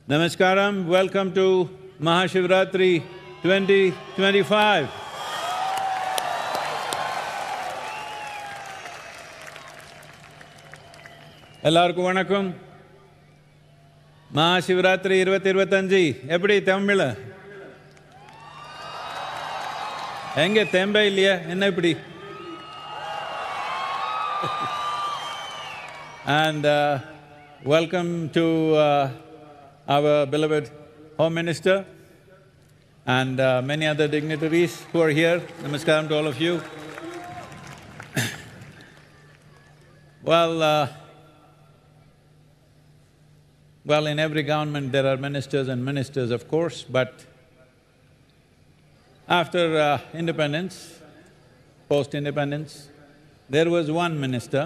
Namaskaram, welcome to MahaShivRatri 2025. எல்லாருக்கும் வணக்கம். MahaShivratri 2025 எப்படி தமிழ்ல? எங்க தெம்பே இல்லையா? என்ன இப்படி? And welcome to our beloved Home Minister and many other dignitaries who are here. Namaskaram to all of you. Well, in every government there are ministers and ministers, of course, but after independence, post-independence, there was one minister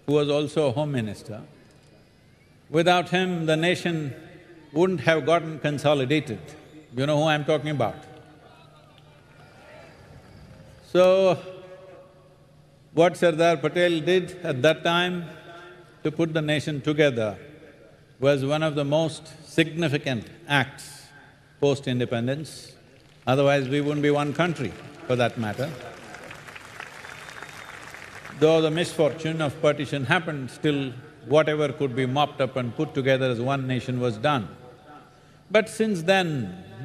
who was also a home minister. Without him, the nation wouldn't have gotten consolidated. You know who I'm talking about. So, what Sardar Patel did at that time to put the nation together was one of the most significant acts post-independence. Otherwise, we wouldn't be one country, for that matter. Though the misfortune of partition happened, still whatever could be mopped up and put together as one nation was done. But since then,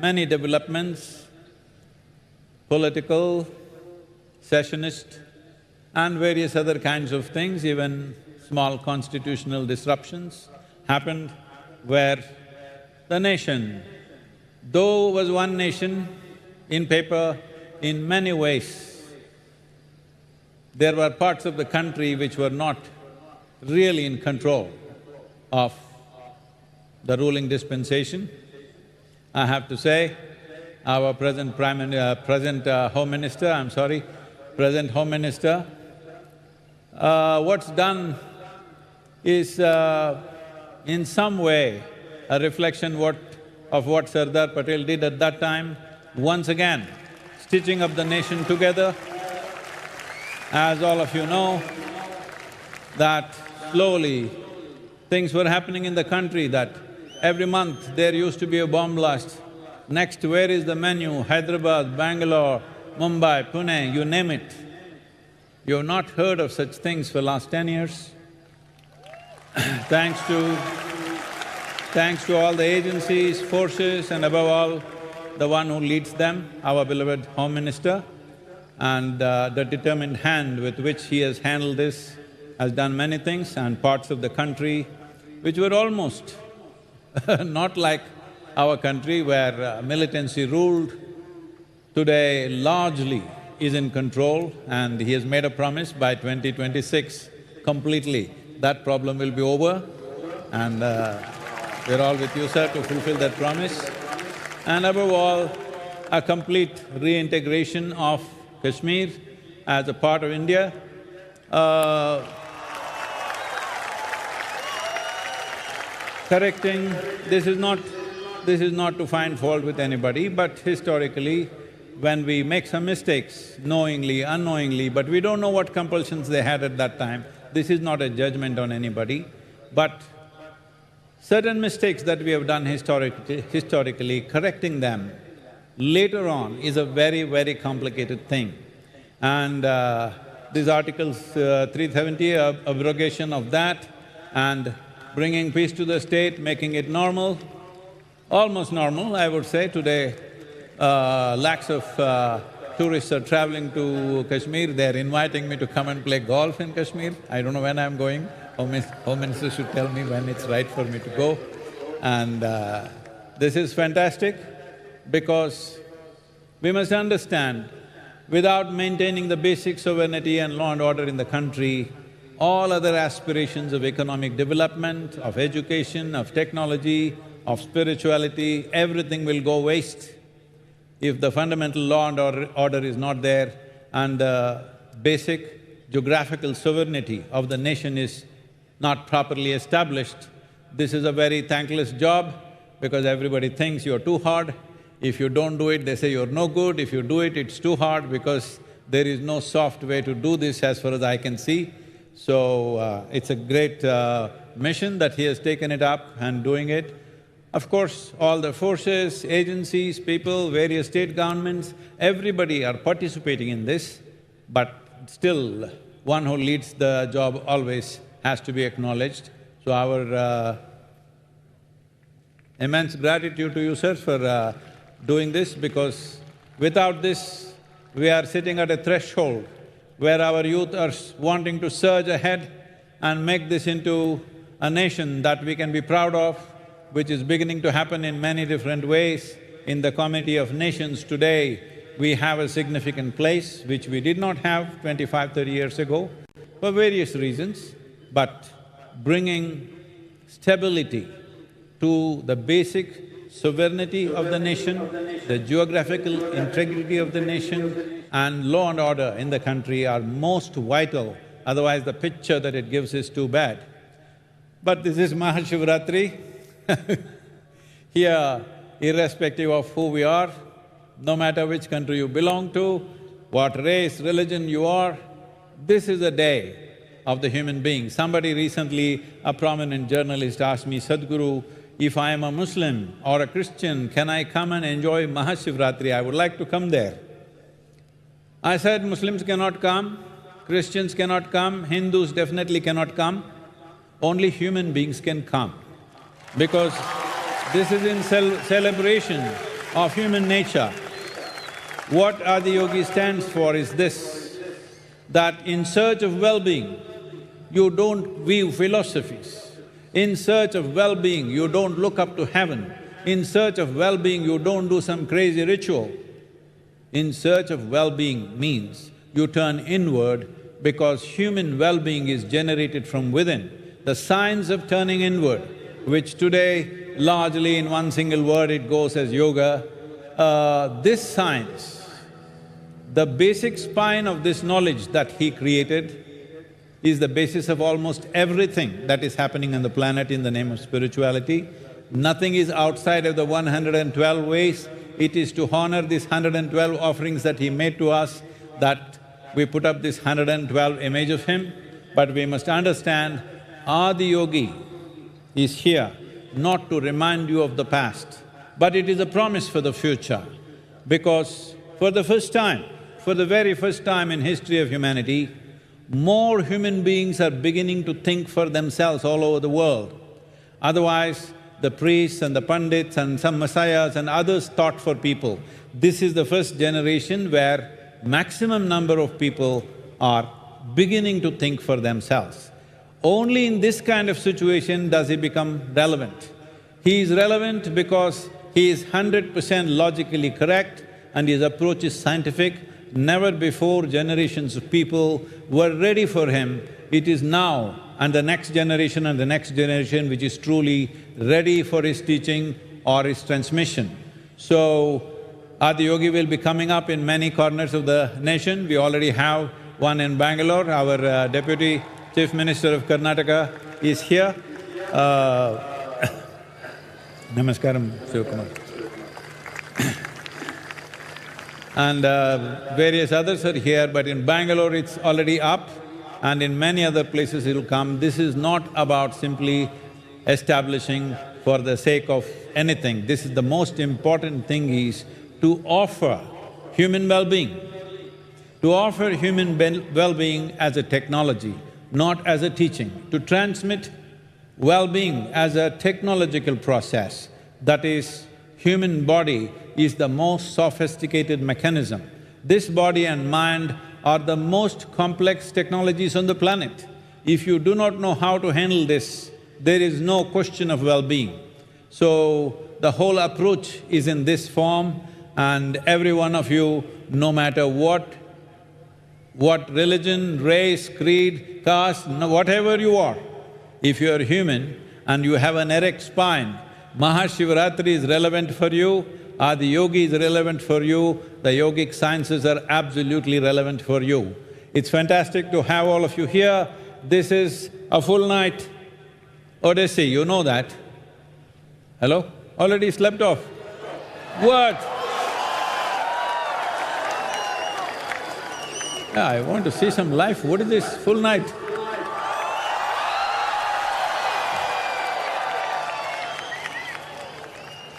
many developments, political, secessionist and various other kinds of things, even small constitutional disruptions happened where the nation, though was one nation in paper, in many ways, there were parts of the country which were not really in control of the ruling dispensation. I have to say, our present Home Minister, present Home Minister, what's done is in some way a reflection of what Sardar Patel did at that time, once again stitching up the nation together. As all of you know, that slowly things were happening in the country, that every month there used to be a bomb blast. Next, where is the menu? Hyderabad, Bangalore, Mumbai, Pune, you name it. You have not heard of such things for last 10 years. Thanks to all the agencies, forces and above all, the one who leads them, our beloved Home Minister, and the determined hand with which he has handled this, has done many things, and parts of the country which were almost not like our country where militancy ruled, today largely is in control, and he has made a promise by 2026 completely that problem will be over, and we're all with you, sir, to fulfill that promise. And above all, a complete reintegration of Kashmir as a part of India. Correcting, this is not to find fault with anybody, but historically, when we make some mistakes, knowingly, unknowingly, but we don't know what compulsions they had at that time, this is not a judgment on anybody, but certain mistakes that we have done historically, correcting them later on is a very, very complicated thing. And these articles 370, abrogation of that and bringing peace to the state, making it normal, almost normal, I would say. Today, lakhs of tourists are traveling to Kashmir. They're inviting me to come and play golf in Kashmir. I don't know when I'm going. Home Minister should tell me when it's right for me to go. And this is fantastic because we must understand, without maintaining the basic sovereignty and law and order in the country, all other aspirations of economic development, of education, of technology, of spirituality, everything will go waste if the fundamental law and order is not there and the basic geographical sovereignty of the nation is not properly established. This is a very thankless job because everybody thinks you're too hard. If you don't do it, they say you're no good. If you do it, it's too hard because there is no soft way to do this as far as I can see. So, it's a great mission that he has taken it up and doing it. Of course, all the forces, agencies, people, various state governments, everybody are participating in this, but still, one who leads the job always has to be acknowledged. So our immense gratitude to you, sir, for doing this, because without this, we are sitting at a threshold where our youth are wanting to surge ahead and make this into a nation that we can be proud of, which is beginning to happen in many different ways. In the community of nations today, we have a significant place which we did not have 25, 30 years ago for various reasons, but bringing stability to the basic sovereignty of the nation, the geographical integrity of the nation, and law and order in the country are most vital, otherwise the picture that it gives is too bad. But this is MahaShivratri. Here, irrespective of who we are, no matter which country you belong to, what race, religion you are, this is a day of the human being. Somebody recently, a prominent journalist asked me, Sadhguru, if I am a Muslim or a Christian, can I come and enjoy MahaShivratri? I would like to come there. I said, Muslims cannot come, Christians cannot come, Hindus definitely cannot come, only human beings can come. Because this is in celebration of human nature. What Adiyogi stands for is this, that in search of well-being, you don't view philosophies. In search of well-being, you don't look up to heaven. In search of well-being, you don't do some crazy ritual. In search of well-being means you turn inward, because human well-being is generated from within. The science of turning inward, which today largely in one single word it goes as yoga, this science, the basic spine of this knowledge that he created is the basis of almost everything that is happening on the planet in the name of spirituality. Nothing is outside of the 112 ways. It is to honor these 112 offerings that he made to us that we put up this 112 image of him. But we must understand, Adiyogi is here not to remind you of the past, but it is a promise for the future. Because for the first time, for the very first time in history of humanity, more human beings are beginning to think for themselves all over the world. Otherwise, the priests and the pandits and some messiahs and others thought for people. This is the first generation where maximum number of people are beginning to think for themselves. Only in this kind of situation does he become relevant. He is relevant because he is 100% logically correct and his approach is scientific. Never before generations of people were ready for him. It is now and the next generation and the next generation which is truly ready for his teaching or his transmission. So, Adiyogi will be coming up in many corners of the nation. We already have one in Bangalore. Our Deputy Chief Minister of Karnataka is here. Namaskaram, Shivakumar. And various others are here, but in Bangalore it's already up and in many other places it'll come. This is not about simply establishing for the sake of anything. This is the most important thing is to offer human well-being, to offer human well-being as a technology, not as a teaching, to transmit well-being as a technological process. That is, human body is the most sophisticated mechanism. This body and mind are the most complex technologies on the planet. If you do not know how to handle this, there is no question of well-being. So, the whole approach is in this form, and every one of you, no matter what religion, race, creed, caste, whatever you are, if you are human and you have an erect spine, MahaShivratri is relevant for you, Adiyogi is relevant for you, the yogic sciences are absolutely relevant for you. It's fantastic to have all of you here. This is a full night Odyssey, you know that. Hello? Already slept off? What? Yeah, I want to see some life. What is this full night?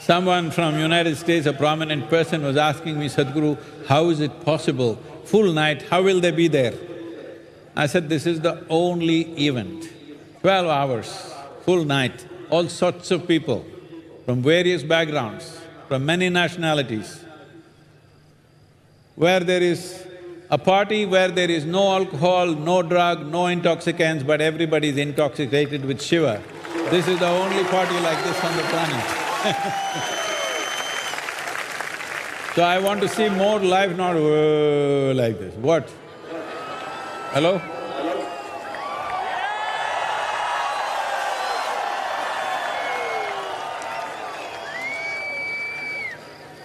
Someone from United States, a prominent person, was asking me, Sadhguru, how is it possible? Full night, how will they be there? I said, this is the only event. 12 hours, full night, all sorts of people from various backgrounds, from many nationalities. Where there is a party where there is no alcohol, no drug, no intoxicants, but everybody is intoxicated with Shiva. This is the only party like this on the planet. So I want to see more life, not like this. What? Hello?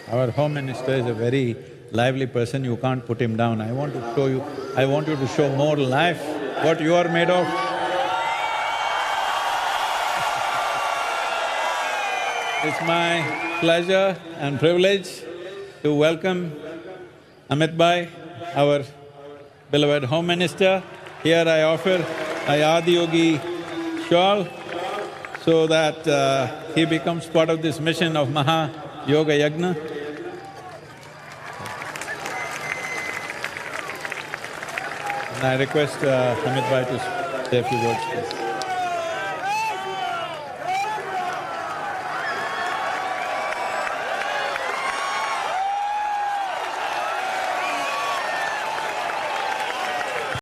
Our Home Minister is a very lively person, you can't put him down. I want to show you… I want you to show more life, what you are made of. It's my pleasure and privilege to welcome Amit Bhai, our beloved Home Minister. Here I offer my Adiyogi shawl so that he becomes part of this mission of Maha Yoga Yagna. And I request Amit Bhai to say a few words, please.